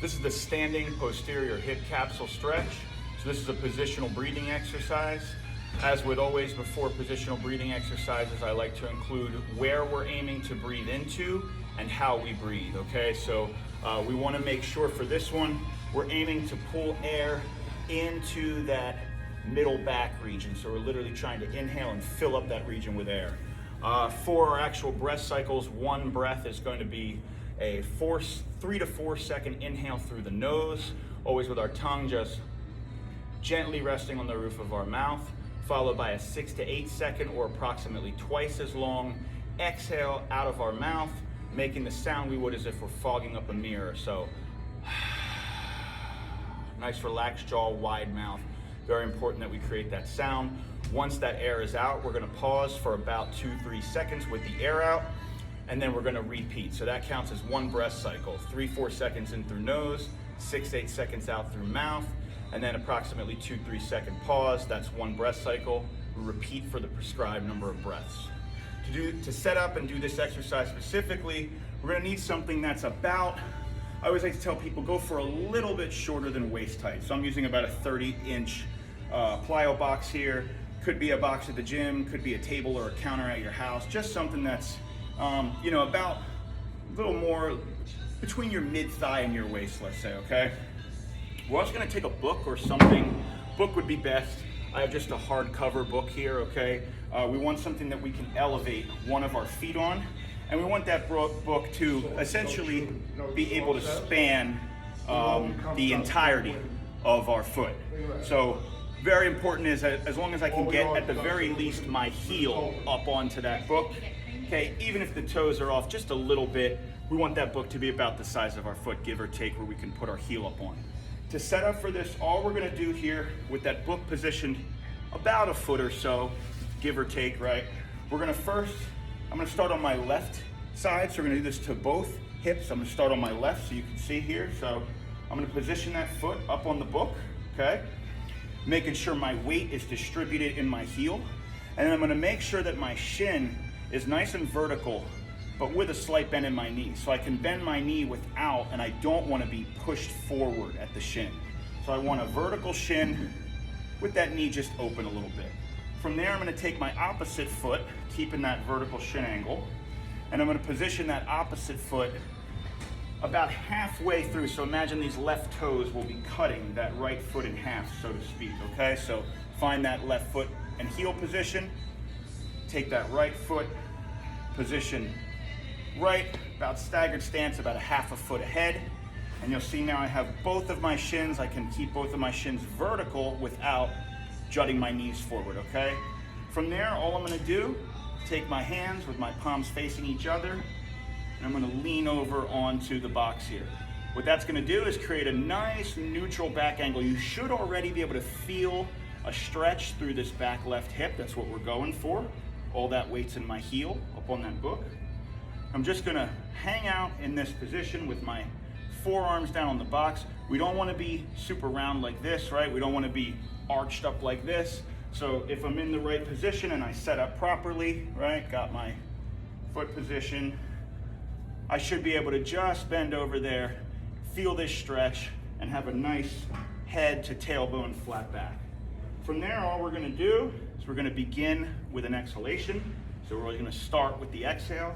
This is the standing posterior hip capsule stretch. So this is a positional breathing exercise. As with always before positional breathing exercises, I like to include where we're aiming to breathe into and how we breathe, okay? So we wanna make sure for this one, we're aiming to pull air into that middle back region. So we're literally trying to inhale and fill up that region with air. For our actual breath cycles, one breath is going to be a 3 to 4 second inhale through the nose, always with our tongue just gently resting on the roof of our mouth, followed by a 6 to 8 second or approximately twice as long exhale out of our mouth, making the sound we would as if we're fogging up a mirror. So nice relaxed jaw, wide mouth. Very important that we create that sound. Once that air is out, we're gonna pause for about 2-3 seconds with the air out, and then we're gonna repeat. So that counts as one breath cycle, 3-4 seconds in through nose, 6-8 seconds out through mouth, and then approximately 2-3 second pause. That's one breath cycle. We repeat for the prescribed number of breaths. To set up and do this exercise specifically, we're gonna need something that's about, I always like to tell people, go for a little bit shorter than waist height. So I'm using about a 30-inch plyo box here. Could be a box at the gym, could be a table or a counter at your house. Just something that's, about a little more between your mid-thigh and your waist, let's say, okay? We're also gonna take a book or something. Book would be best. I have just a hardcover book here, okay? We want something that we can elevate one of our feet on, and we want that book to essentially be able to span the entirety of our foot. So very important is that as long as I can get at the very least my heel up onto that book, okay, even if the toes are off just a little bit, we want that book to be about the size of our foot, give or take, where we can put our heel up on. To set up for this, all we're gonna do here with that book positioned about a foot or so, give or take, right? I'm gonna start on my left side, so we're gonna do this to both hips. I'm gonna start on my left so you can see here. So I'm gonna position that foot up on the book, okay? Making sure my weight is distributed in my heel. And then I'm gonna make sure that my shin is nice and vertical, but with a slight bend in my knee. So I can bend my knee without, and I don't wanna be pushed forward at the shin. So I want a vertical shin with that knee just open a little bit. From there, I'm gonna take my opposite foot, keeping that vertical shin angle, and I'm gonna position that opposite foot about halfway through. So imagine these left toes will be cutting that right foot in half, so to speak, okay? So find that left foot and heel position, take that right foot, position right, about staggered stance, about a half a foot ahead. And you'll see now I have both of my shins. I can keep both of my shins vertical without jutting my knees forward, okay? From there, all I'm gonna do, take my hands with my palms facing each other, and I'm gonna lean over onto the box here. What that's gonna do is create a nice neutral back angle. You should already be able to feel a stretch through this back left hip. That's what we're going for. All that weight's in my heel up on that book. I'm just gonna hang out in this position with my forearms down on the box. We don't wanna be super round like this, right? We don't wanna be arched up like this. So if I'm in the right position and I set up properly, right? Got my foot position, I should be able to just bend over there, feel this stretch, and have a nice head to tailbone flat back. From there, all we're gonna do is we're gonna begin with an exhalation. So we're gonna start with the exhale.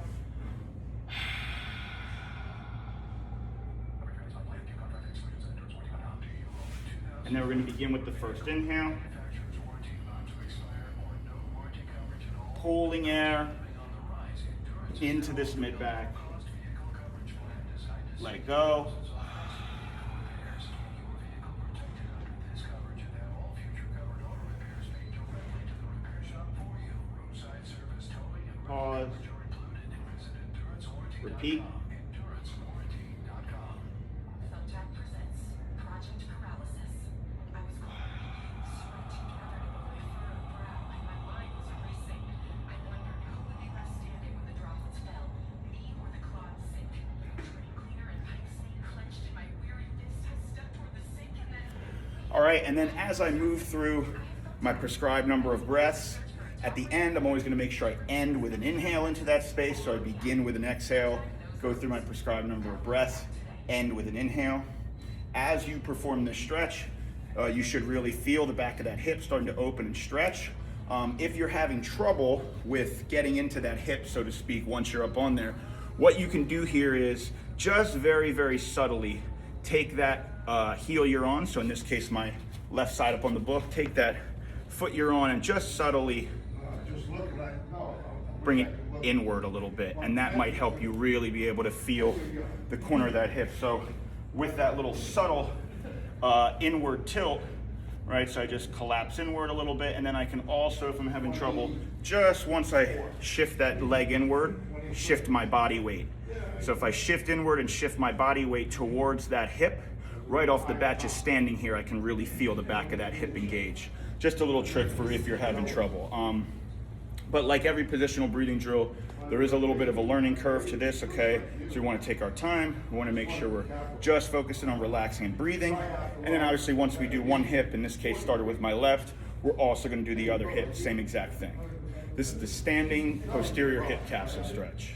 And then we're going to begin with the first inhale. Pulling air into this mid-back. Let it go. Pause. Repeat. All right, and then as I move through my prescribed number of breaths, at the end, I'm always gonna make sure I end with an inhale into that space. So I begin with an exhale, go through my prescribed number of breaths, end with an inhale. As you perform this stretch, you should really feel the back of that hip starting to open and stretch. If you're having trouble with getting into that hip, so to speak, once you're up on there, what you can do here is just very, very subtly take that heel you're on, so in this case my left side up on the book, take that foot you're on and just subtly bring it inward a little bit, and that might help you really be able to feel the corner of that hip. So with that little subtle inward tilt, right, so I just collapse inward a little bit, and then I can also, if I'm having trouble, just once I shift that leg inward, shift my body weight. So if I shift inward and shift my body weight towards that hip, right off the bat, just standing here, I can really feel the back of that hip engage. Just a little trick for if you're having trouble. But like every positional breathing drill, there is a little bit of a learning curve to this, okay? So we want to take our time. We want to make sure we're just focusing on relaxing and breathing. And then obviously once we do one hip, in this case started with my left, we're also going to do the other hip, same exact thing. This is the standing posterior hip capsule stretch.